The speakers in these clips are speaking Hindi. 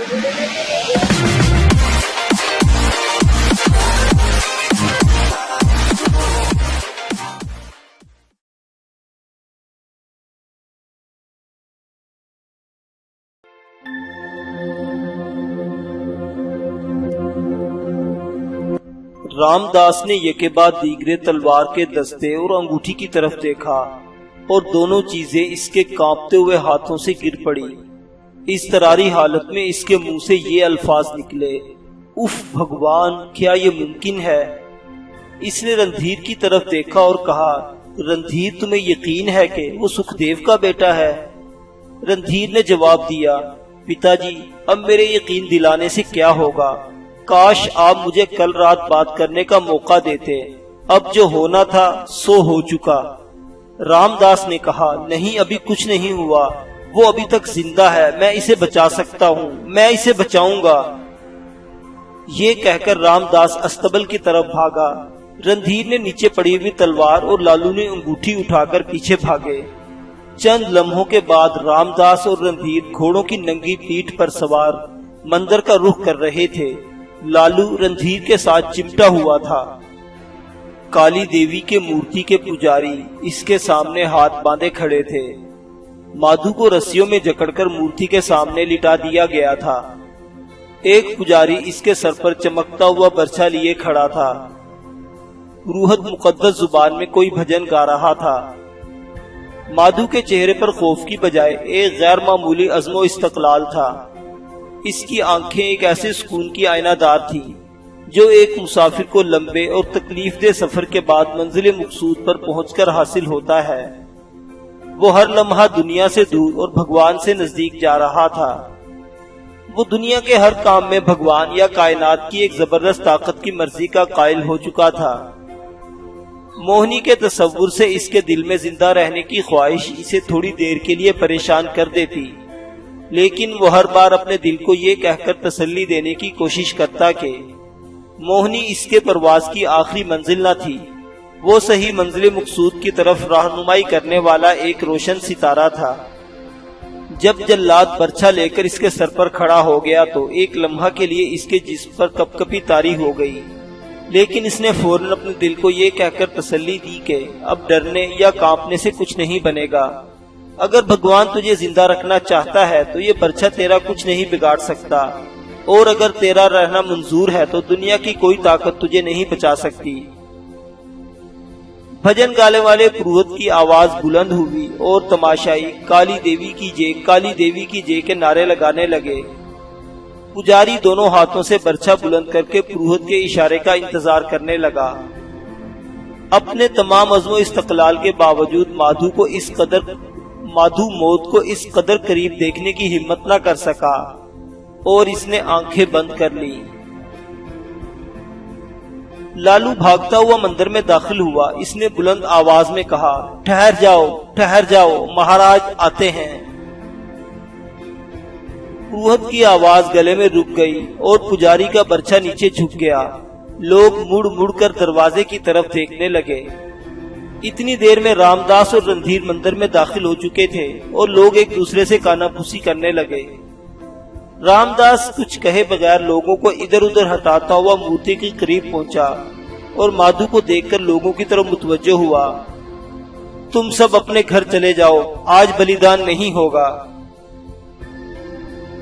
रामदास ने यके बाद दीगरे तलवार के दस्ते और अंगूठी की तरफ देखा और दोनों चीजें इसके कांपते हुए हाथों से गिर पड़ी। इस तरारी हालत में इसके मुंह से ये अल्फाज निकले, उफ भगवान, क्या ये मुमकिन है? इसने रणधीर की तरफ देखा और कहा, रणधीर, तुम्हें यकीन है कि वो सुखदेव का बेटा है? रणधीर ने जवाब दिया, पिताजी, अब मेरे यकीन दिलाने से क्या होगा? काश आप मुझे कल रात बात करने का मौका देते। अब जो होना था सो हो चुका। रामदास ने कहा, नहीं, अभी कुछ नहीं हुआ, वो अभी तक जिंदा है, मैं इसे बचा सकता हूँ, मैं इसे बचाऊंगा। ये कहकर रामदास अस्तबल की तरफ भागा। रणधीर ने नीचे पड़ी हुई तलवार और लालू ने अंगूठी उठाकर पीछे भागे। चंद लम्हों के बाद रामदास और रणधीर घोड़ों की नंगी पीठ पर सवार मंदिर का रुख कर रहे थे। लालू रणधीर के साथ चिमटा हुआ था। काली देवी के मूर्ति के पुजारी इसके सामने हाथ बांधे खड़े थे। माधु को रस्सियों में जकड़कर मूर्ति के सामने लिटा दिया गया था। एक पुजारी इसके सर पर चमकता हुआ बर्छा लिए खड़ा था। पुरोहित मुकद्दस जुबान में कोई भजन गा रहा था। माधु के चेहरे पर खौफ की बजाय एक गैर मामूली अज़्मो इस्तक़लाल था। इसकी आंखें एक ऐसे सुकून की आईनादार थी जो एक मुसाफिर को लंबे और तकलीफदेह सफर के बाद मंजिल मकसूद पर पहुंचकर हासिल होता है। वो हर लम्हा दुनिया से दूर और भगवान से नजदीक जा रहा था। वो दुनिया के हर काम में भगवान या कायनात की एक जबरदस्त ताकत की मर्जी का कायल हो चुका था। मोहिनी के तस्वुर से इसके दिल में जिंदा रहने की ख्वाहिश इसे थोड़ी देर के लिए परेशान कर देती, लेकिन वो हर बार अपने दिल को ये कहकर तसल्ली देने की कोशिश करता कि मोहिनी इसके परवाज की आखिरी मंजिल न थी, वो सही मंजिल मकसूद की तरफ रहनुमाई करने वाला एक रोशन सितारा था। जब जल्लाद बर्छा लेकर इसके सर पर खड़ा हो गया तो एक लम्हा के लिए इसके जिस्म पर कपकपी तारी हो गई, लेकिन इसने फौरन अपने दिल को ये कहकर तसल्ली दी कि अब डरने या कांपने से कुछ नहीं बनेगा। अगर भगवान तुझे जिंदा रखना चाहता है तो ये बर्छा तेरा कुछ नहीं बिगाड़ सकता, और अगर तेरा रहना मंजूर है तो दुनिया की कोई ताकत तुझे नहीं बचा सकती। भजन गाने वाले पुरोहित की आवाज बुलंद हुई और तमाशाई काली देवी की जय, काली देवी की जय के नारे लगाने लगे। पुजारी दोनों हाथों से बर्छा बुलंद करके पुरोहित के इशारे का इंतजार करने लगा। अपने तमाम अज़्मो इस्तक़लाल के बावजूद माधु मौत को इस कदर करीब देखने की हिम्मत न कर सका और इसने आंखें बंद कर ली। लालू भागता हुआ मंदिर में दाखिल हुआ। इसने बुलंद आवाज में कहा, ठहर जाओ, महाराज आते हैं। पुरोहित की आवाज गले में रुक गई और पुजारी का बर्छा नीचे झुक गया। लोग मुड़ मुड़ कर दरवाजे की तरफ देखने लगे। इतनी देर में रामदास और रणधीर मंदिर में दाखिल हो चुके थे और लोग एक दूसरे से कानाफूसी करने लगे। रामदास कुछ कहे बगैर लोगों को इधर उधर हटाता हुआ मूर्ति के करीब पहुंचा और माधु को देखकर लोगों की तरफ मुतवज्जो हुआ। तुम सब अपने घर चले जाओ, आज बलिदान नहीं होगा।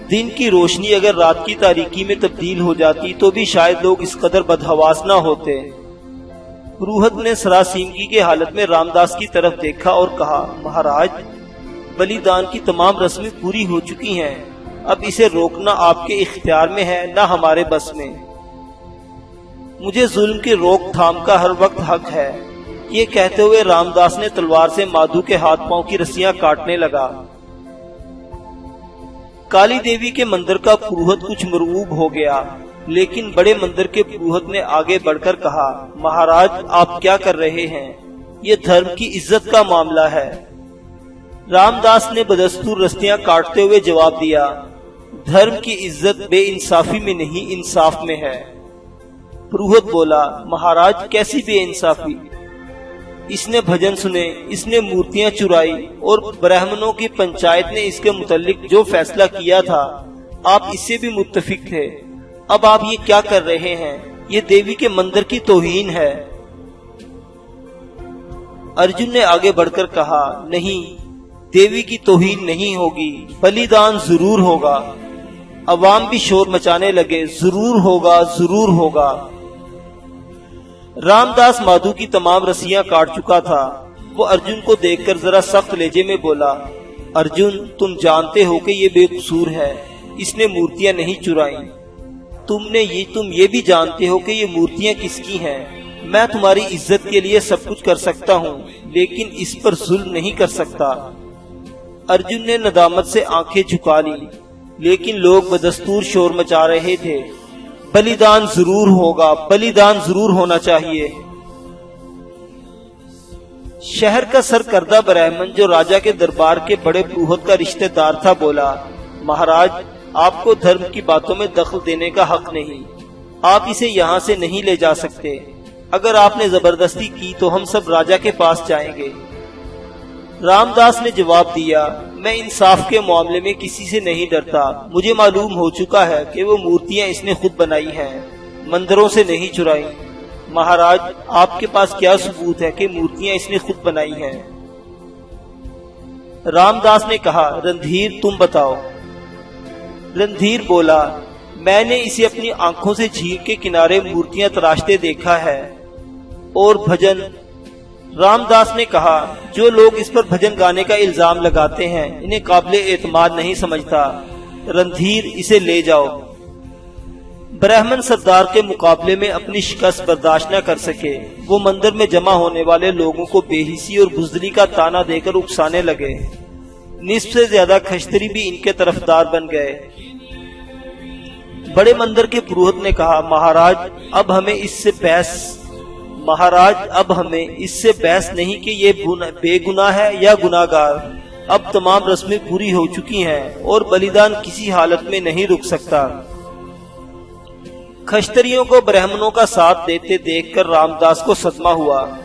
दिन की रोशनी अगर रात की तारीकी में तब्दील हो जाती तो भी शायद लोग इस कदर बदहवास न होते। पुरोहित ने सरासीमगी के हालत में रामदास की तरफ देखा और कहा, महाराज, बलिदान की तमाम रस्में पूरी हो चुकी हैं, अब इसे रोकना आपके इख्तियार में है, न हमारे बस में। मुझे जुल्म की रोकथाम का हर वक्त हक है। ये कहते हुए रामदास ने तलवार से माधु के हाथ पांव की रस्सियां काटने लगा। काली देवी के मंदिर का पुरोहित कुछ मरऊब हो गया, लेकिन बड़े मंदिर के पुरोहित ने आगे बढ़कर कहा, महाराज, आप क्या कर रहे हैं? ये धर्म की इज्जत का मामला है। रामदास ने बदस्तूर रस्सियां काटते हुए जवाब दिया, धर्म की इज्जत बेइंसाफी में नहीं, इंसाफ में है। पुरोहित बोला, महाराज, कैसी बेइंसाफी? इसने भजन सुने, इसने मूर्तियां चुराई और ब्राह्मणों की पंचायत ने इसके मुतल्लिक जो फैसला किया था आप इससे भी मुत्तफिक थे। अब आप ये क्या कर रहे हैं? ये देवी के मंदिर की तौहीन है। अर्जुन ने आगे बढ़कर कहा, नहीं, देवी की तौहीन नहीं होगी, बलिदान जरूर होगा। अवाम भी शोर मचाने लगे, जरूर होगा, जरूर होगा। रामदास माधु की तमाम रस्सियां काट चुका था। वो अर्जुन को देखकर जरा सख्त लहजे में बोला, अर्जुन, तुम जानते हो कि ये बेकसूर है, इसने मूर्तियां नहीं चुराई। तुम ये भी जानते हो कि ये मूर्तियां किसकी हैं। मैं तुम्हारी इज्जत के लिए सब कुछ कर सकता हूँ, लेकिन इस पर जुल्म नहीं कर सकता। अर्जुन ने नदामत से आंखें झुका ली, लेकिन लोग बदस्तूर शोर मचा रहे थे। बलिदान जरूर होगा, बलिदान जरूर होना चाहिए। शहर का सरकर्दा ब्राह्मण, जो राजा के दरबार के बड़े पुरोहित का रिश्तेदार था, बोला, महाराज, आपको धर्म की बातों में दखल देने का हक नहीं। आप इसे यहाँ से नहीं ले जा सकते। अगर आपने जबरदस्ती की तो हम सब राजा के पास जाएंगे। रामदास ने जवाब दिया, मैं इंसाफ के मामले में किसी से नहीं डरता। मुझे मालूम हो चुका है कि वो मूर्तियां इसने खुद बनाई हैं, मंदिरों से नहीं चुराई। महाराज, आपके पास क्या सबूत है कि मूर्तियां इसने खुद बनाई हैं? रामदास ने कहा, रणधीर, तुम बताओ। रणधीर बोला, मैंने इसे अपनी आंखों से झील के किनारे मूर्तियां तराशते देखा है। और भजन? रामदास ने कहा, जो लोग इस पर भजन गाने का इल्जाम लगाते हैं, इन्हें काबिले एतमाद नहीं समझता। रणधीर, इसे ले जाओ। ब्राह्मण सरदार के मुकाबले में अपनी शिकस्त बर्दाश्त न कर सके। वो मंदिर में जमा होने वाले लोगों को बेहिसी और बुजदली का ताना देकर उकसाने लगे। निस्फ से ज्यादा खश्तरी भी इनके तरफदार बन गए। बड़े मंदिर के पुरोहित ने कहा, महाराज, अब हमें इससे बहस नहीं कि ये बेगुनाह है या गुनाहगार। अब तमाम रस्में पूरी हो चुकी हैं और बलिदान किसी हालत में नहीं रुक सकता। खश्तरियों को ब्राह्मणों का साथ देते देखकर रामदास को सदमा हुआ।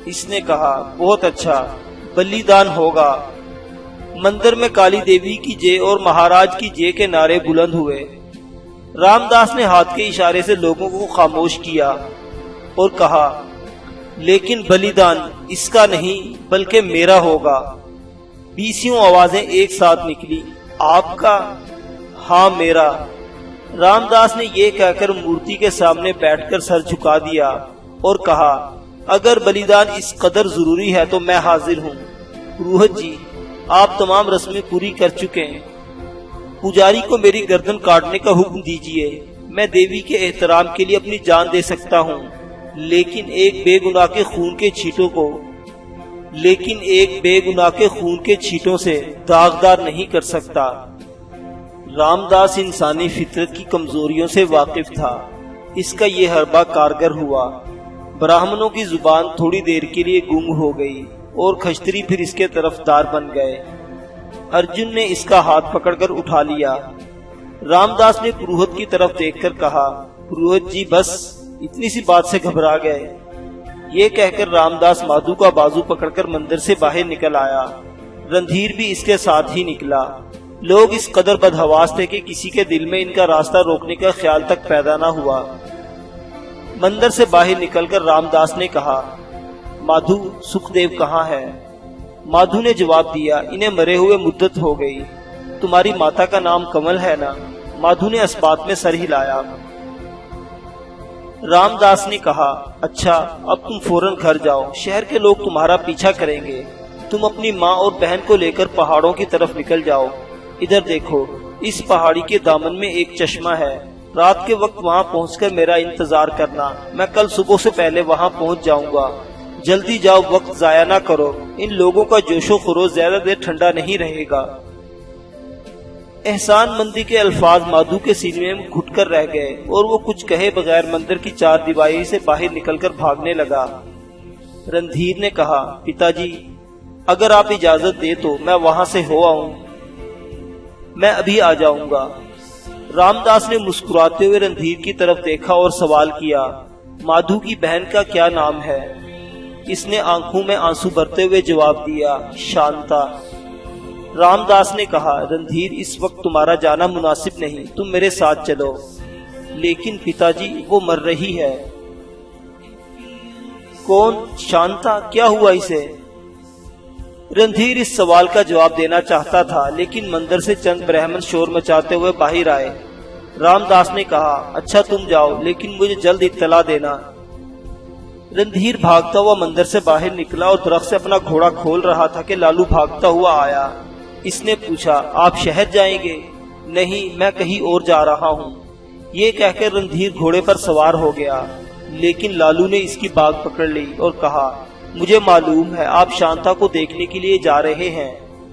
इसने कहा, बहुत अच्छा, बलिदान होगा। मंदिर में काली देवी की जय और महाराज की जय के नारे बुलंद हुए। रामदास ने हाथ के इशारे से लोगों को खामोश किया और कहा, लेकिन बलिदान इसका नहीं बल्कि मेरा होगा। 20 आवाजें एक साथ निकली, आपका? हाँ, मेरा। रामदास ने ये कहकर मूर्ति के सामने बैठकर सर झुका दिया और कहा, अगर बलिदान इस कदर जरूरी है तो मैं हाजिर हूँ। पुरोहित जी, आप तमाम रस्में पूरी कर चुके हैं। पुजारी को मेरी गर्दन काटने का हुक्म दीजिए। मैं देवी के एहतराम के लिए अपनी जान दे सकता हूँ, लेकिन एक बेगुनाह के खून के छींटों से दागदार नहीं कर सकता। रामदास इंसानी फितरत की कमजोरियों से वाकिफ था। इसका ये हरबा कारगर हुआ। ब्राह्मणों की जुबान थोड़ी देर के लिए गुंग हो गई और खश्तरी फिर इसके तरफदार बन गए। अर्जुन ने इसका हाथ पकड़कर उठा लिया। रामदास ने पुरोहित की तरफ देखकर कहा, पुरोहित जी, बस इतनी सी बात से घबरा गए। ये कहकर रामदास माधु का बाजू पकड़कर मंदिर से बाहर निकल आया। रणधीर भी इसके साथ ही निकला। लोग इस कदर बदहवास थे कि किसी के दिल में इनका रास्ता रोकने का ख्याल तक पैदा न हुआ। मंदिर से बाहर निकलकर रामदास ने कहा, माधु, सुखदेव कहाँ है? माधु ने जवाब दिया, इन्हें मरे हुए मुद्दत हो गई। तुम्हारी माता का नाम कमल है ना? माधु ने इस बात में सर हिलाया। रामदास ने कहा, अच्छा, अब तुम फौरन घर जाओ, शहर के लोग तुम्हारा पीछा करेंगे। तुम अपनी माँ और बहन को लेकर पहाड़ों की तरफ निकल जाओ। इधर देखो, इस पहाड़ी के दामन में एक चश्मा है। रात के वक्त वहाँ पहुँचकर मेरा इंतजार करना। मैं कल सुबह से पहले वहाँ पहुँच जाऊंगा। जल्दी जाओ, वक्त जाया ना करो। इन लोगों का जोशो खरोश ज्यादा देर ठंडा नहीं रहेगा। एहसान मंदी के अल्फाज माधु के सीने में घुटकर रह गए और वो कुछ कहे बगैर मंदिर की चारदीवारी से बाहर निकलकर भागने लगा। रणधीर ने कहा, पिताजी, अगर आप इजाजत दे तो मैं वहां से हो आऊं। मैं अभी आ जाऊंगा। रामदास ने मुस्कुराते हुए रणधीर की तरफ देखा और सवाल किया, माधु की बहन का क्या नाम है? इसने आंखों में आंसू भरते हुए जवाब दिया, शांता। रामदास ने कहा, रणधीर इस वक्त तुम्हारा जाना मुनासिब नहीं, तुम मेरे साथ चलो। लेकिन पिताजी वो मर रही है। कौन? शांता। क्या हुआ इसे? रणधीर इस सवाल का जवाब देना चाहता था, लेकिन मंदिर से चंद ब्राह्मण शोर मचाते हुए बाहर आए। रामदास ने कहा, अच्छा तुम जाओ, लेकिन मुझे जल्द इत्तला देना। रणधीर भागता हुआ मंदिर से बाहर निकला और दरख्त से अपना घोड़ा खोल रहा था कि लालू भागता हुआ आया। इसने पूछा, आप शहर जाएंगे? नहीं, मैं कहीं और जा रहा हूँ। ये कहकर रणधीर घोड़े पर सवार हो गया, लेकिन लालू ने इसकी बाग पकड़ ली और कहा, मुझे मालूम है आप शांता को देखने के लिए जा रहे हैं,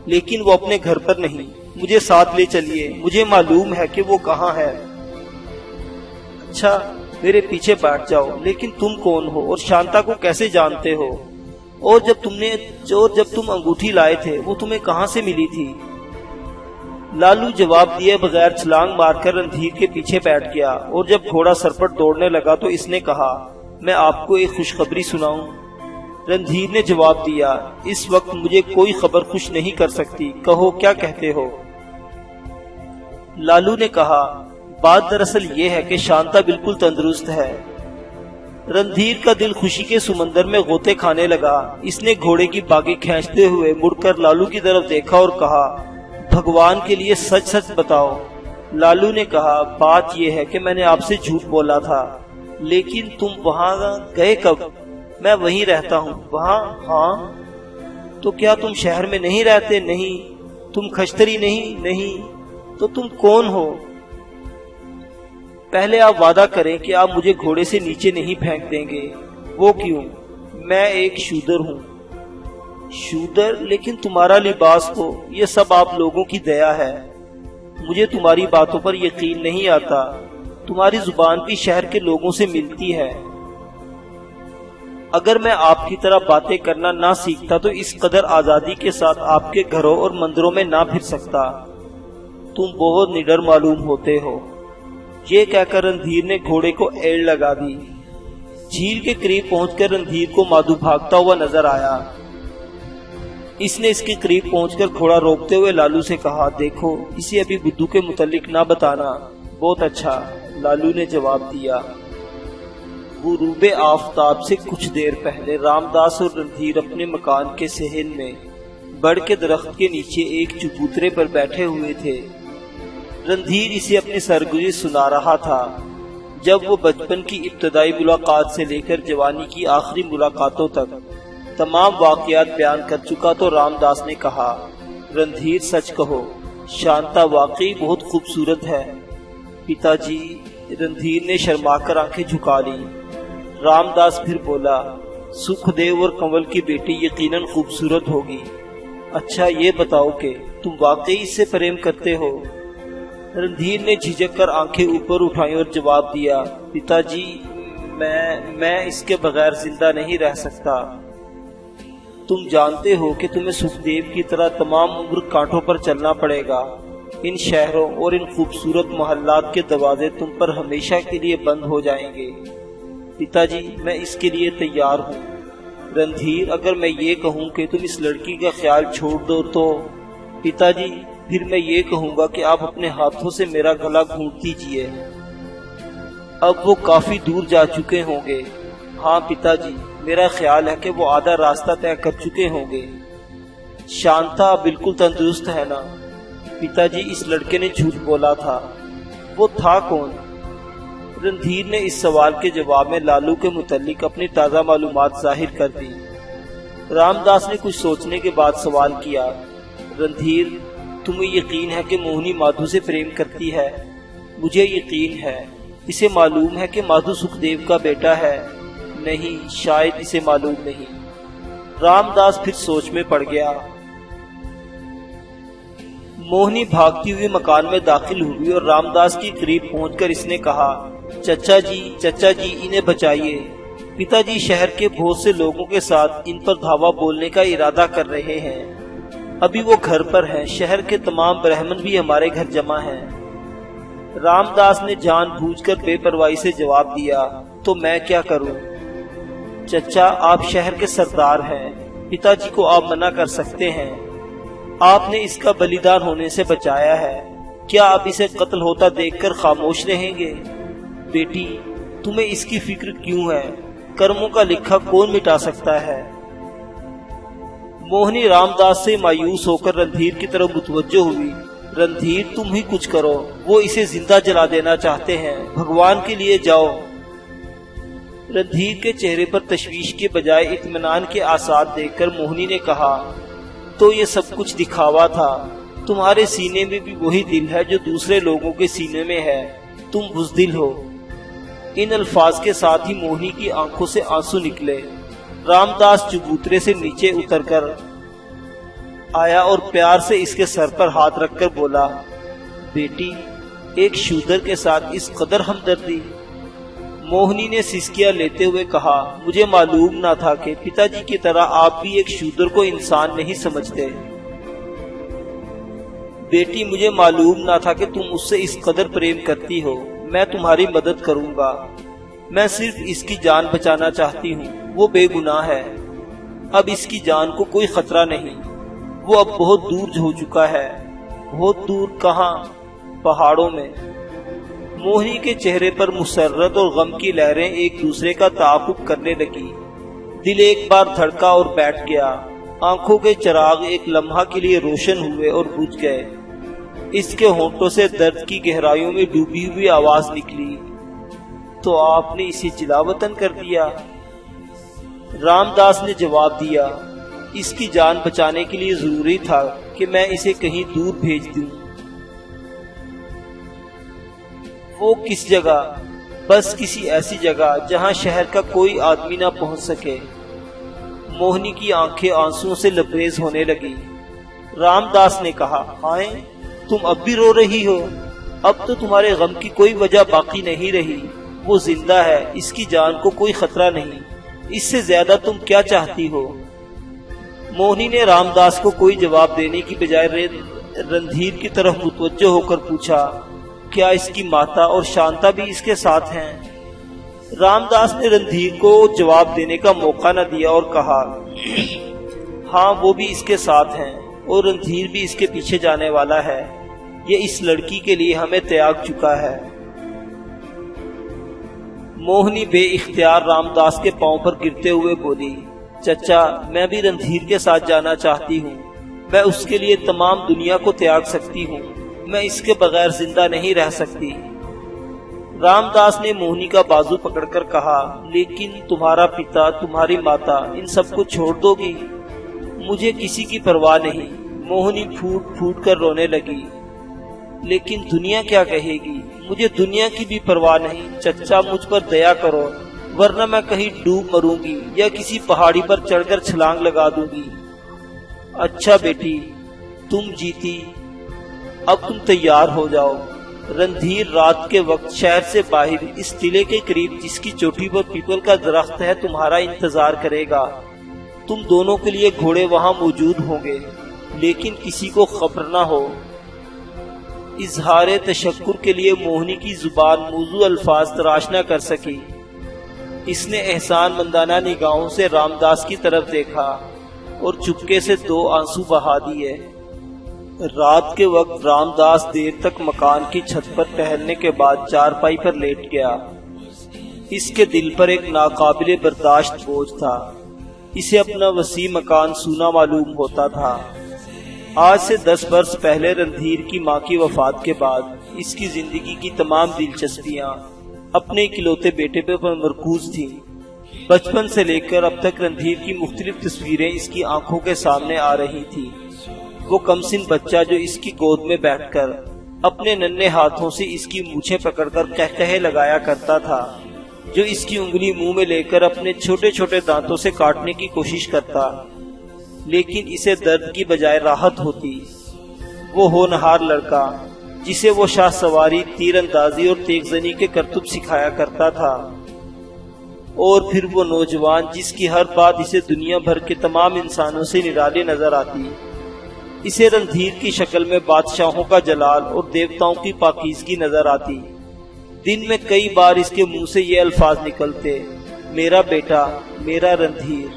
लेकिन वो अपने घर पर नहीं, मुझे साथ ले चलिए, मुझे मालूम है कि वो कहाँ है। अच्छा, मेरे पीछे बैठ जाओ, लेकिन तुम कौन हो और शांता को कैसे जानते हो? और जब तुम अंगूठी लाए थे वो तुम्हें कहाँ से मिली थी? लालू जवाब दिए बगैर छलांग मारकर रणधीर के पीछे बैठ गया, और जब घोड़ा सरपट दौड़ने लगा तो इसने कहा, मैं आपको एक खुशखबरी सुनाऊं? रणधीर ने जवाब दिया, इस वक्त मुझे कोई खबर खुश नहीं कर सकती, कहो क्या कहते हो? लालू ने कहा, बात दरअसल ये है कि शांता बिल्कुल तंदुरुस्त है। रणधीर का दिल खुशी के सुमंदर में गोते खाने लगा। इसने घोड़े की बागी खींचते हुए मुड़कर लालू की तरफ देखा और कहा, भगवान के लिए सच सच बताओ। लालू ने कहा, बात यह है कि मैंने आपसे झूठ बोला था, लेकिन तुम वहाँ गए कब? मैं वहीं रहता हूँ। वहाँ? हाँ। तो क्या तुम शहर में नहीं रहते? नहीं। तुम खश्तरी? नहीं। नहीं। तो तुम कौन हो? पहले आप वादा करें कि आप मुझे घोड़े से नीचे नहीं फेंक देंगे। वो क्यों? मैं एक शूदर हूँ। शूदर? लेकिन तुम्हारा लिबास तो, ये सब आप लोगों की दया है। मुझे तुम्हारी बातों पर यकीन नहीं आता। तुम्हारी जुबान भी शहर के लोगों से मिलती है। अगर मैं आपकी तरह बातें करना ना सीखता तो इस कदर आजादी के साथ आपके घरों और मंदिरों में ना फिर सकता। तुम बहुत निडर मालूम होते हो। ये कहकर रणधीर ने घोड़े को एड़ लगा दी। झील के करीब पहुंचकर रणधीर को माधु भागता हुआ नजर आया। इसने इसके करीब पहुंचकर घोड़ा रोकते हुए लालू से कहा, देखो, इसे अभी बुद्धू के मुतालिक ना बताना। बहुत अच्छा, लालू ने जवाब दिया। गुरूबे आफताब से कुछ देर पहले रामदास और रणधीर अपने मकान के सहन में बड़ के दरख्त के नीचे एक चबूतरे पर बैठे हुए थे। रणधीर इसे अपनी सरगुज़री सुना रहा था। जब वो बचपन की इब्तदाई मुलाकात से लेकर जवानी की आखिरी मुलाकातों तक तमाम वाक़यात बयान कर चुका तो रामदास ने कहा, रणधीर सच कहो, शांता वाकई बहुत खूबसूरत है। पिताजी, रणधीर ने शर्माकर आंखें झुका ली। रामदास फिर बोला, सुखदेव और कंवल की बेटी यकीनन खूबसूरत होगी। अच्छा ये बताओ कि तुम वाकई इससे प्रेम करते हो? रणधीर ने झिझक कर आंखें ऊपर उठाई और जवाब दिया, पिताजी, मैं इसके बगैर जिंदा नहीं रह सकता। तुम जानते हो कि तुम्हें सुखदेव की तरह तमाम उम्र कांटों पर चलना पड़ेगा। इन शहरों और इन खूबसूरत मोहल्लात के दरवाजे तुम पर हमेशा के लिए बंद हो जाएंगे। पिताजी, मैं इसके लिए तैयार हूँ। रणधीर, अगर मैं ये कहूँ कि तुम इस लड़की का ख्याल छोड़ दो तो? पिताजी, फिर मैं ये कहूँगा कि आप अपने हाथों से मेरा गला घूंट दीजिए। अब वो काफी दूर जा चुके होंगे। हाँ पिताजी, मेरा ख्याल है कि वो आधा रास्ता तय कर चुके होंगे। शांता बिल्कुल तंदुरुस्त है ना? पिताजी, इस लड़के ने झूठ बोला था। वो था कौन? रणधीर ने इस सवाल के जवाब में लालू के मुतालिक अपनी ताज़ा मालूमात जाहिर कर दी। रामदास ने कुछ सोचने के बाद सवाल किया, रणधीर, तुम्हें यकीन है कि मोहिनी माधु से प्रेम करती है? मुझे यकीन है। इसे मालूम है कि माधु सुखदेव का बेटा है? नहीं, शायद इसे मालूम नहीं। रामदास फिर सोच में पड़ गया। मोहिनी भागती हुई मकान में दाखिल हुई और रामदास के करीब पहुंचकर इसने कहा, चचा जी, इन्हें बचाइए। पिताजी शहर के बहुत से लोगों के साथ इन पर धावा बोलने का इरादा कर रहे हैं। अभी वो घर पर हैं। शहर के तमाम ब्राह्मण भी हमारे घर जमा हैं। रामदास ने जानबूझकर बेपरवाही से जवाब दिया, तो मैं क्या करूं? चचा, आप शहर के सरदार हैं, पिताजी को आप मना कर सकते हैं। आपने इसका बलिदान होने से बचाया है, क्या आप इसे कत्ल होता देखकर खामोश रहेंगे? बेटी, तुम्हें इसकी फिक्र क्यों है? कर्मों का लिखा कौन मिटा सकता है? मोहिनी रामदास से मायूस होकर रणधीर की तरफ मुतवज्जो हुई। रणधीर, तुम ही कुछ करो, वो इसे जिंदा जला देना चाहते हैं, भगवान के लिए जाओ। रणधीर के चेहरे पर तशवीश के बजाय इत्मीनान के आसार देखकर मोहिनी ने कहा, तो ये सब कुछ दिखावा था। तुम्हारे सीने में भी वही दिल है जो दूसरे लोगों के सीने में है। तुम बुज़दिल हो। इन अल्फाज के साथ ही मोहिनी की आंखों से आंसू निकले। रामदास चबूतरे से नीचे उतरकर आया और प्यार से इसके सर पर हाथ रखकर बोला, बेटी, एक शूदर के साथ इस कदर हमदर्दी? मोहिनी ने सिसकियां लेते हुए कहा, मुझे मालूम ना था कि पिताजी की तरह आप भी एक शूदर को इंसान नहीं समझते। बेटी, मुझे मालूम ना था कि तुम उससे इस कदर प्रेम करती हो। मैं तुम्हारी मदद करूंगा। मैं सिर्फ इसकी जान बचाना चाहती हूँ। वो बेगुनाह है। अब इसकी जान को कोई खतरा नहीं। वो अब बहुत दूर हो चुका है। बहुत दूर कहाँ? पहाड़ों में। मोहिनी के चेहरे पर मुसर्रत और गम की लहरें एक दूसरे का ताक़ुब करने लगी। दिल एक बार धड़का और बैठ गया। आंखों के चिराग एक लम्हा के लिए रोशन हुए और बुझ गए। इसके होंठों से दर्द की गहराइयों में डूबी हुई आवाज निकली, तो आपने इसे जिलावतन कर दिया? रामदास ने जवाब दिया, इसकी जान बचाने के लिए जरूरी था कि मैं इसे कहीं दूर भेज दूं। वो किस जगह? बस किसी ऐसी जगह जहां शहर का कोई आदमी ना पहुंच सके। मोहिनी की आंखें आंसुओं से लबरेज होने लगी। रामदास ने कहा, हाय, तुम अब भी रो रही हो? अब तो तुम्हारे गम की कोई वजह बाकी नहीं रही। वो जिंदा है, इसकी जान को कोई खतरा नहीं। इससे ज्यादा तुम क्या चाहती हो? मोहिनी ने रामदास को कोई जवाब देने की बजाय रणधीर की तरफ मुतवज्जो होकर पूछा, क्या इसकी माता और शांता भी इसके साथ हैं? रामदास ने रणधीर को जवाब देने का मौका न दिया और कहा, हाँ, वो भी इसके साथ हैं और रणधीर भी इसके पीछे जाने वाला है। ये इस लड़की के लिए हमें त्याग चुका है। मोहिनी बेइख्तियार रामदास के पांव पर गिरते हुए बोली, चचा, मैं भी रणधीर के साथ जाना चाहती हूँ। मैं उसके लिए तमाम दुनिया को त्याग सकती हूँ। मैं इसके बगैर जिंदा नहीं रह सकती। रामदास ने मोहिनी का बाजू पकड़कर कहा, लेकिन तुम्हारा पिता, तुम्हारी माता, इन सबको छोड़ दोगी? मुझे किसी की परवाह नहीं। मोहिनी फूट फूट कर रोने लगी। लेकिन दुनिया क्या कहेगी? मुझे दुनिया की भी परवाह नहीं। चचा, मुझ पर दया करो, वरना मैं कहीं डूब मरूंगी या किसी पहाड़ी पर चढ़कर छलांग लगा दूंगी। अच्छा बेटी, तुम जीती। अब तुम तैयार हो जाओ। रणधीर रात के वक्त शहर से बाहर इस टिले के करीब, जिसकी चोटी पर पीपल का दरख्त है, तुम्हारा इंतजार करेगा। तुम दोनों के लिए घोड़े वहां मौजूद होंगे, लेकिन किसी को खबर ना हो। इजहार तशक्कुर के लिए मोहिनी की जुबान मौजू अल्फाज तराश न कर सकी। इसने एहसान मंदाना निगाहों से रामदास की तरफ देखा और चुपके से 2 आंसू बहा दिए। रात के वक्त रामदास देर तक मकान की छत पर टहलने के बाद चारपाई पर लेट गया। इसके दिल पर एक नाकाबिले बर्दाश्त बोझ था। इसे अपना वसी मकान सूना मालूम होता था। आज से 10 वर्ष पहले रणधीर की मां की वफात के बाद इसकी जिंदगी की तमाम दिलचस्पियां अपने इकलौते बेटे पर मरकूज थी। बचपन से लेकर अब तक रणधीर की मुख्तलिफ तस्वीरें इसकी आंखों के सामने आ रही थी। वो कमसिन बच्चा जो इसकी गोद में बैठकर अपने नन्हे हाथों से इसकी मूछें पकड़कर कहकहे लगाया करता था, जो इसकी उंगली मुंह में लेकर अपने छोटे छोटे दांतों से काटने की कोशिश करता, लेकिन इसे दर्द की बजाय राहत होती। वो होनहार लड़का जिसे वो शाह सवारी, तीरंदाजी और तेगजनी के करतूब सिखाया करता था, और फिर वो नौजवान जिसकी हर बात इसे दुनिया भर के तमाम इंसानों से निराली नजर आती। इसे रणधीर की शक्ल में बादशाहों का जलाल और देवताओं की पाकीज़गी नजर आती। दिन में कई बार इसके मुंह से ये अल्फाज निकलते, मेरा बेटा, मेरा रणधीर।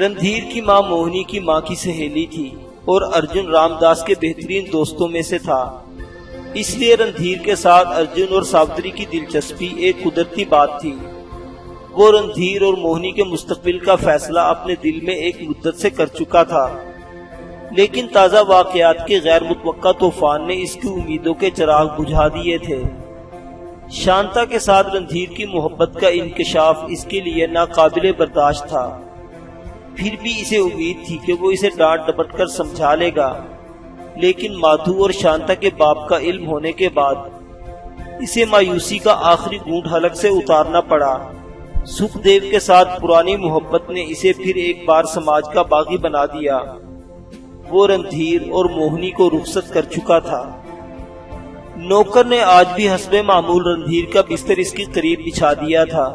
रणधीर की माँ मोहिनी की माँ की सहेली थी। और अर्जुन रामदास के बेहतरीन दोस्तों में से था। इसलिए रणधीर के साथ अर्जुन और सावित्री की दिलचस्पी एक कुदरती बात थी। वो रणधीर और मोहिनी के मुस्तकबिल का फैसला अपने दिल में एक मुद्दत से कर चुका था, लेकिन ताज़ा वाक़यात के गैर मुतवक्का तूफान ने इसकी उम्मीदों के चिराग बुझा दिए थे। शांता के साथ रणधीर की मोहब्बत का इंकशाफ इसके लिए नाकाबिले बर्दाश्त था। फिर भी इसे उम्मीद थी कि वो इसे डांट डपट कर समझा लेगा, लेकिन माधु और शांता के बाप का इल्म होने के बाद इसे मायूसी का आखिरी घूंट हलक से उतारना पड़ा। सुखदेव के साथ पुरानी मोहब्बत ने इसे फिर एक बार समाज का बागी बना दिया। वो रणधीर और मोहिनी को रुखसत कर चुका था। नौकर ने आज भी हस्बे मामूल रणधीर का बिस्तर इसके करीब बिछा दिया था।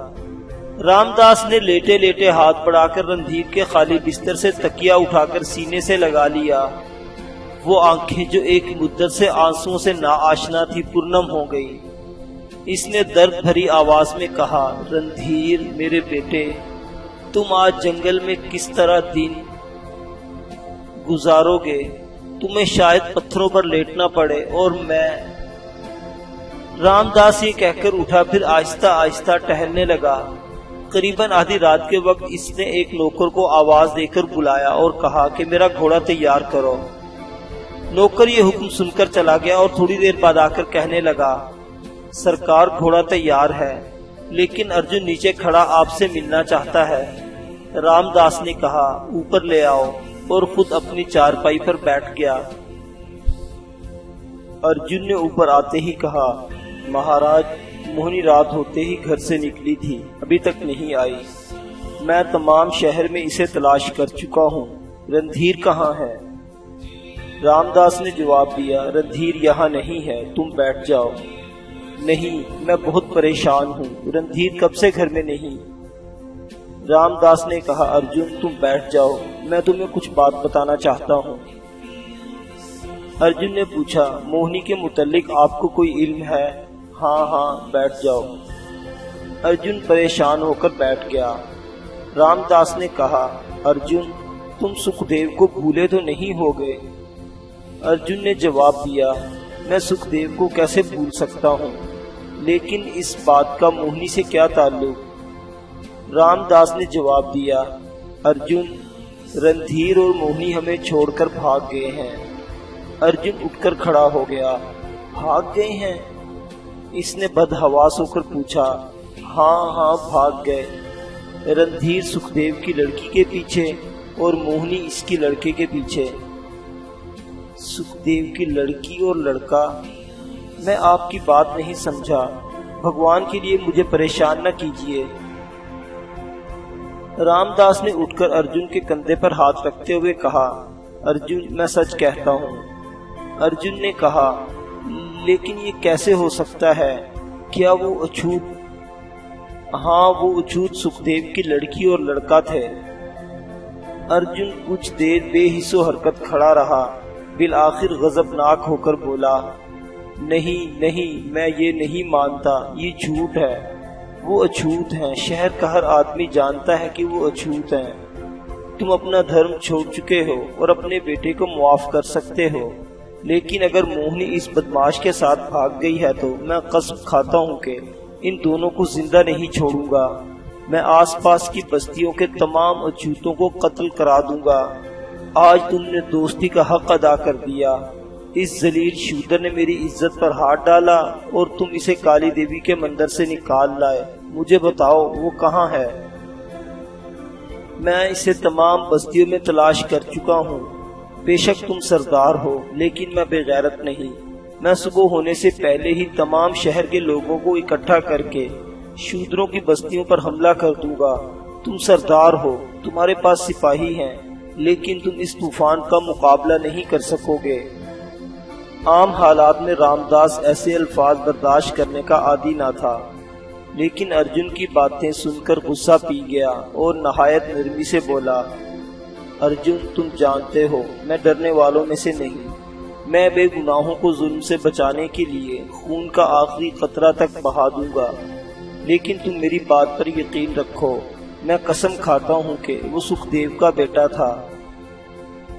रामदास ने लेटे लेटे हाथ बढ़ाकर रणधीर के खाली बिस्तर से तकिया उठाकर सीने से लगा लिया। वो आंखें जो एक मुद्दत से आंसुओं से नाआशना थी पुरनम हो गई। इसने दर्द भरी आवाज में कहा, रणधीर मेरे बेटे, तुम आज जंगल में किस तरह दिन गुजारोगे? तुम्हें शायद पत्थरों पर लेटना पड़े और मैं। रामदास ये कहकर उठा, फिर आहिस्ता आहिस्ता टहलने लगा। करीबन आधी रात के वक्त इसने एक नौकर को आवाज देकर बुलाया और कहा कि मेरा घोड़ा तैयार करो। नौकर ये हुक्म सुनकर चला गया और थोड़ी देर बाद आकर कहने लगा, सरकार घोड़ा तैयार है, लेकिन अर्जुन नीचे खड़ा आपसे मिलना चाहता है। रामदास ने कहा, ऊपर ले आओ, और खुद अपनी चारपाई पर बैठ गया। अर्जुन ने ऊपर आते ही कहा, महाराज, मोहिनी रात होते ही घर से निकली थी, अभी तक नहीं आई। मैं तमाम शहर में इसे तलाश कर चुका हूँ। रणधीर कहाँ है? रामदास ने जवाब दिया, रणधीर यहाँ नहीं है, तुम बैठ जाओ। नहीं, मैं बहुत परेशान हूँ, रणधीर कब से घर में नहीं। रामदास ने कहा, अर्जुन तुम बैठ जाओ, मैं तुम्हें कुछ बात बताना चाहता हूँ। अर्जुन ने पूछा, मोहिनी के मुतल्लिक आपको कोई इल्म है? हाँ हाँ, बैठ जाओ। अर्जुन परेशान होकर बैठ गया। रामदास ने कहा, अर्जुन तुम सुखदेव को भूले तो नहीं हो गए? अर्जुन ने जवाब दिया, मैं सुखदेव को कैसे भूल सकता हूँ, लेकिन इस बात का मोहिनी से क्या ताल्लुक? रामदास ने जवाब दिया, अर्जुन, रणधीर और मोहिनी हमें छोड़कर भाग गए हैं। अर्जुन उठकर खड़ा हो गया। भाग गए हैं? इसने बदहवास होकर पूछा। हाँ हाँ, भाग गए। रणधीर सुखदेव की लड़की के पीछे और मोहिनी इसकी लड़के के पीछे। सुखदेव की लड़की और लड़का? मैं आपकी बात नहीं समझा। भगवान के लिए मुझे परेशान न कीजिए। रामदास ने उठकर अर्जुन के कंधे पर हाथ रखते हुए कहा, अर्जुन मैं सच कहता हूँ। अर्जुन ने कहा, लेकिन ये कैसे हो सकता है? क्या वो अछूत? हाँ, वो अछूत सुखदेव की लड़की और लड़का थे। अर्जुन कुछ देर बेहिस्सो हरकत खड़ा रहा, बिल आखिर गजबनाक होकर बोला, नहीं नहीं, मैं ये नहीं मानता, ये झूठ है। वो अछूत हैं, शहर का हर आदमी जानता है कि वो अछूत हैं। तुम अपना धर्म छोड़ चुके हो और अपने बेटे को मुआफ कर सकते हो, लेकिन अगर मोहिनी इस बदमाश के साथ भाग गई है तो मैं कसम खाता हूँ कि इन दोनों को जिंदा नहीं छोड़ूंगा। मैं आसपास की बस्तियों के तमाम अछूतों को कत्ल करा दूंगा। आज तुमने दोस्ती का हक अदा कर दिया। इस जलील शूदर ने मेरी इज्जत पर हाथ डाला और तुम इसे काली देवी के मंदिर से निकाल लाए। मुझे बताओ वो कहाँ है? मैं इसे तमाम बस्तियों में तलाश कर चुका हूँ। बेशक तुम सरदार हो, लेकिन मैं बेगैरत नहीं। मैं सुबह होने से पहले ही तमाम शहर के लोगों को इकट्ठा करके शूद्रों की बस्तियों पर हमला कर दूंगा। तुम सरदार हो, तुम्हारे पास सिपाही हैं, लेकिन तुम इस तूफान का मुकाबला नहीं कर सकोगे। आम हालात में रामदास ऐसे अल्फाज बर्दाश्त करने का आदी ना था, लेकिन अर्जुन की बातें सुनकर गुस्सा पी गया और नहायत नरमी से बोला, अर्जुन तुम जानते हो मैं डरने वालों में से नहीं। मैं बेगुनाहों को जुल्म से बचाने के लिए खून का आखिरी कतरा तक बहा दूंगा, लेकिन तुम मेरी बात पर यकीन रखो, मैं कसम खाता हूँ कि वो सुखदेव का बेटा था।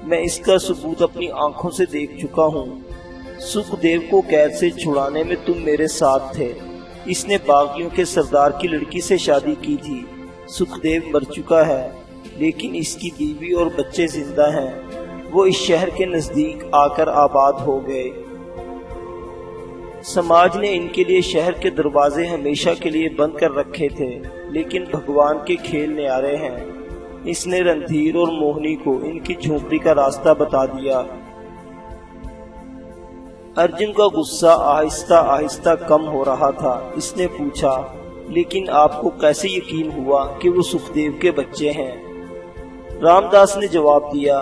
मैं इसका सबूत अपनी आंखों से देख चुका हूँ। सुखदेव को कैद से छुड़ाने में तुम मेरे साथ थे। इसने बागियों के सरदार की लड़की से शादी की थी। सुखदेव मर चुका है, लेकिन इसकी बीवी और बच्चे जिंदा हैं। वो इस शहर के नजदीक आकर आबाद हो गए। समाज ने इनके लिए शहर के दरवाजे हमेशा के लिए बंद कर रखे थे, लेकिन भगवान के खेल न्यारे हैं। इसने रणधीर और मोहिनी को इनकी झोपड़ी का रास्ता बता दिया। अर्जुन का गुस्सा आहिस्ता आहिस्ता कम हो रहा था। इसने पूछा, लेकिन आपको कैसे यकीन हुआ कि वो सुखदेव के बच्चे हैं? रामदास ने जवाब दिया,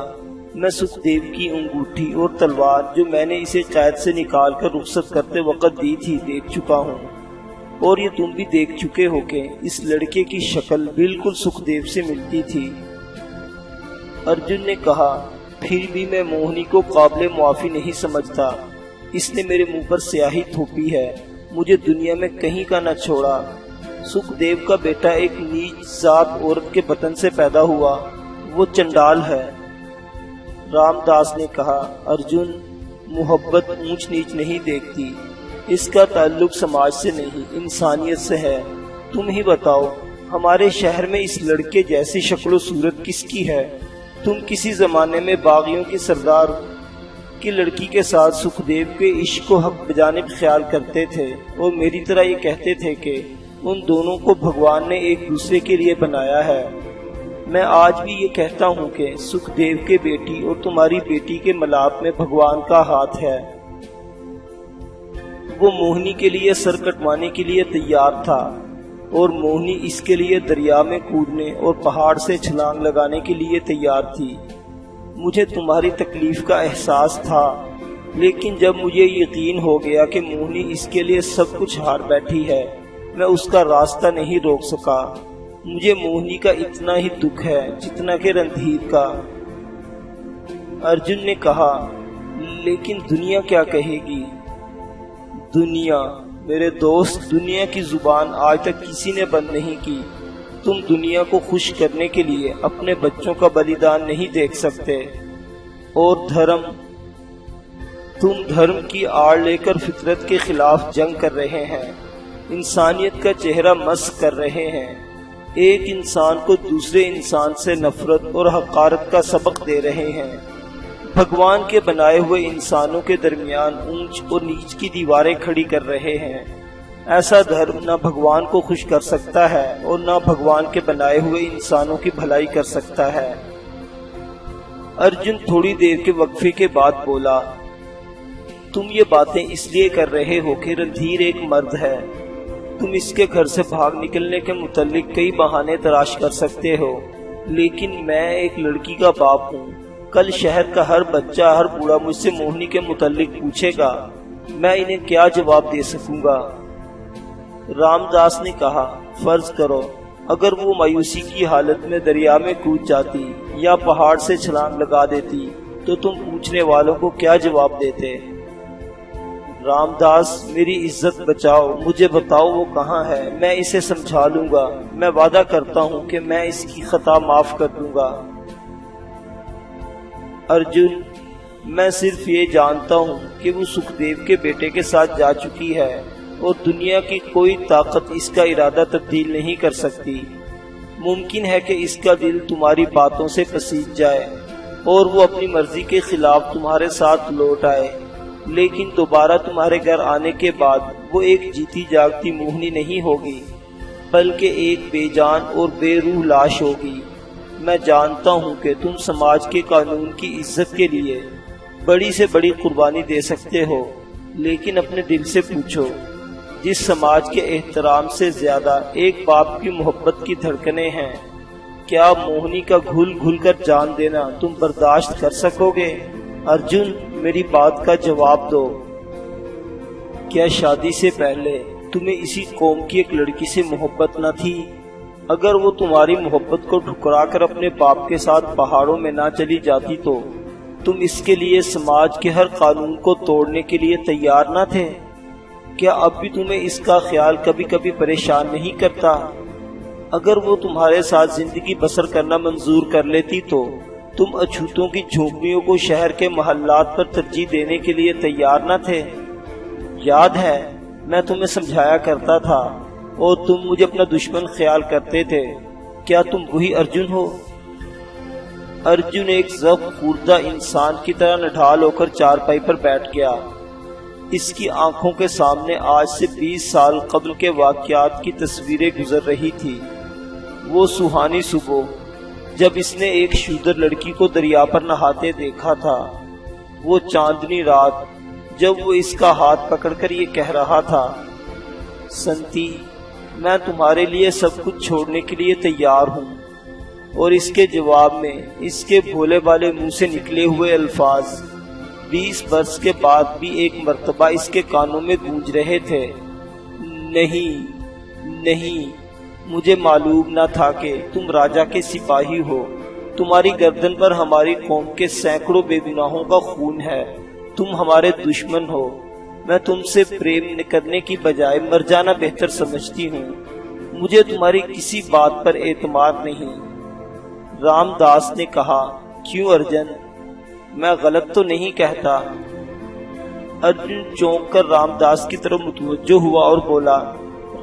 मैं सुखदेव की अंगूठी और तलवार जो मैंने इसे कैद से निकालकर रुखसत करते वक्त दी थी देख चुका हूँ, और ये तुम भी देख चुके हो कि इस लड़के की शक्ल बिल्कुल सुखदेव से मिलती थी। अर्जुन ने कहा, फिर भी मैं मोहिनी को काबिल मुआफी नहीं समझता। इसने मेरे मुंह पर स्याही थोपी है, मुझे दुनिया में कहीं का न छोड़ा। सुखदेव का बेटा एक नीच जात औरत के बतन से पैदा हुआ, वो चंडाल है। रामदास ने कहा, अर्जुन, मोहब्बत ऊंच नीच नहीं देखती। इसका ताल्लुक समाज से नहीं, इंसानियत से है। तुम ही बताओ, हमारे शहर में इस लड़के जैसी शक्ल सूरत किसकी है? तुम किसी जमाने में बागियों के सरदार की लड़की के साथ सुखदेव के इश्क को हक बजानिब ख्याल करते थे और मेरी तरह ये कहते थे कि उन दोनों को भगवान ने एक दूसरे के लिए बनाया है। मैं आज भी ये कहता हूँ कि सुखदेव के बेटी और तुम्हारी बेटी के मिलाप में भगवान का हाथ है। वो मोहिनी के लिए सर कटवाने के लिए तैयार था और मोहिनी इसके लिए दरिया में कूदने और पहाड़ से छलांग लगाने के लिए तैयार थी। मुझे तुम्हारी तकलीफ का एहसास था, लेकिन जब मुझे यकीन हो गया कि मोहिनी इसके लिए सब कुछ हार बैठी है, मैं उसका रास्ता नहीं रोक सका। मुझे मोहिनी का इतना ही दुख है जितना कि रणधीर का। अर्जुन ने कहा, लेकिन दुनिया क्या कहेगी? दुनिया, मेरे दोस्त, दुनिया की जुबान आज तक किसी ने बंद नहीं की। तुम दुनिया को खुश करने के लिए अपने बच्चों का बलिदान नहीं देख सकते। और धर्म, तुम धर्म की आड़ लेकर फितरत के खिलाफ जंग कर रहे हैं, इंसानियत का चेहरा मस्क कर रहे हैं, एक इंसान को दूसरे इंसान से नफरत और हकारत का सबक दे रहे हैं। भगवान के बनाए हुए इंसानों के दरमियान ऊंच और नीच की दीवारें खड़ी कर रहे हैं। ऐसा धर्म न भगवान को खुश कर सकता है और न भगवान के बनाए हुए इंसानों की भलाई कर सकता है। अर्जुन थोड़ी देर के वक्फे के बाद बोला, तुम ये बातें इसलिए कर रहे हो कि रणधीर एक मर्द है। तुम इसके घर से भाग निकलने के मुतालिक कई बहाने तलाश कर सकते हो, लेकिन मैं एक लड़की का बाप हूँ। कल शहर का हर बच्चा, हर बूढ़ा मुझसे मोहिनी के मुतालिक पूछेगा, मैं इन्हें क्या जवाब दे सकूंगा? रामदास ने कहा, फर्ज करो अगर वो मायूसी की हालत में दरिया में कूद जाती या पहाड़ से छलांग लगा देती, तो तुम पूछने वालों को क्या जवाब देते? रामदास, मेरी इज्जत बचाओ, मुझे बताओ वो कहाँ है, मैं इसे समझा लूंगा। मैं वादा करता हूँ कि मैं इसकी खता माफ कर दूंगा। अर्जुन, मैं सिर्फ ये जानता हूँ कि वो सुखदेव के बेटे के साथ जा चुकी है और दुनिया की कोई ताकत इसका इरादा तब्दील नहीं कर सकती। मुमकिन है कि इसका दिल तुम्हारी बातों से पसीज जाए और वो अपनी मर्जी के खिलाफ तुम्हारे साथ लौट आए, लेकिन दोबारा तुम्हारे घर आने के बाद वो एक जीती जागती मोहिनी नहीं होगी, बल्कि एक बेजान और बेरूह लाश होगी। मैं जानता हूँ कि तुम समाज के कानून की इज्जत के लिए बड़ी से बड़ी कुर्बानी दे सकते हो, लेकिन अपने दिल से पूछो, जिस समाज के एहतराम से ज्यादा एक बाप की मोहब्बत की धड़कनें हैं, क्या मोहिनी का घुल घुल कर जान देना तुम बर्दाश्त कर सकोगे? अर्जुन, मेरी बात का जवाब दो। क्या शादी से पहले तुम्हें इसी कौम की एक लड़की से मोहब्बत न थी? अगर वो तुम्हारी मोहब्बत को ठुकरा कर अपने बाप के साथ पहाड़ों में ना चली जाती तो तुम इसके लिए समाज के हर कानून को तोड़ने के लिए तैयार न थे? क्या अब भी तुम्हें इसका ख्याल कभी कभी परेशान नहीं करता? अगर वो तुम्हारे साथ जिंदगी बसर करना मंजूर कर लेती तो तुम अछूतों की झोंपड़ियों को शहर के महल्लात पर तरजीह देने के लिए तैयार न थे। याद है, मैं तुम्हें समझाया करता था और तुम मुझे अपना दुश्मन ख्याल करते थे। क्या तुम वही अर्जुन हो? अर्जुन एक ज़ब्त खुर्दा इंसान की तरह निढाल होकर चारपाई पर बैठ गया। इसकी आंखों के सामने आज से 20 साल कबल के वाक़यात की तस्वीरें गुजर रही थी। वो सुहानी सुबह जब इसने एक शूदर लड़की को दरिया पर नहाते देखा था, वो चांदनी रात जब वो इसका हाथ पकड़कर ये कह रहा था, संती, मैं तुम्हारे लिए सब कुछ छोड़ने के लिए तैयार हूँ, और इसके जवाब में इसके भोले भाले मुंह से निकले हुए अल्फाज 20 वर्ष के बाद भी एक मर्तबा इसके कानों में गूंज रहे थे, नहीं नहीं, मुझे मालूम न था कि तुम राजा के सिपाही हो। तुम्हारी गर्दन पर हमारी कौम के सैकड़ों बेगुनाहों का खून है। तुम हमारे दुश्मन हो। मैं तुमसे प्रेम करने की बजाय मर जाना बेहतर समझती हूँ। मुझे तुम्हारी किसी बात पर एतमाद नहीं। रामदास ने कहा, क्यों अर्जुन, मैं गलत तो नहीं कहता? अर्जुन चौंक कर रामदास की तरफ मुतवज्जो हुआ और बोला,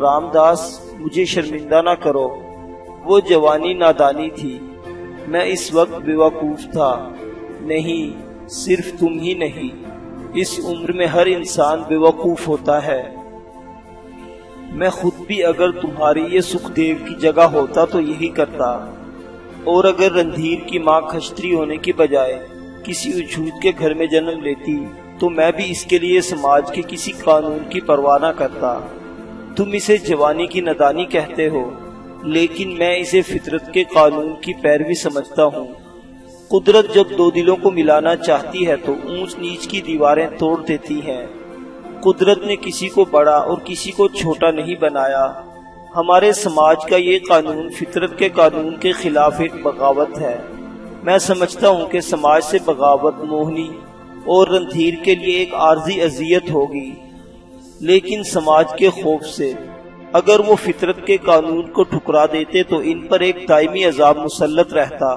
रामदास, मुझे शर्मिंदा ना करो। वो जवानी नादानी थी, मैं इस वक्त बेवकूफ था। नहीं, सिर्फ तुम ही नहीं, इस उम्र में हर इंसान बेवकूफ होता है। मैं खुद भी अगर तुम्हारी ये सुखदेव की जगह होता तो यही करता, और अगर रणधीर की माँ खस्त्री होने की बजाय किसी अछूत के घर में जन्म लेती तो मैं भी इसके लिए समाज के किसी कानून की परवाह न करता। तुम इसे जवानी की नादानी कहते हो, लेकिन मैं इसे फितरत के कानून की पैरवी समझता हूँ। कुदरत जब दो दिलों को मिलाना चाहती है तो ऊंच नीच की दीवारें तोड़ देती है। कुदरत ने किसी को बड़ा और किसी को छोटा नहीं बनाया। हमारे समाज का ये कानून फितरत के कानून के खिलाफ एक बगावत है। मैं समझता हूँ कि समाज से बगावत मोहनी और रणधीर के लिए एक आर्जी अजियत होगी, लेकिन समाज के खौफ से अगर वो फितरत के कानून को ठुकरा देते तो इन पर एक दायमी अजाब मुसल्लत रहता।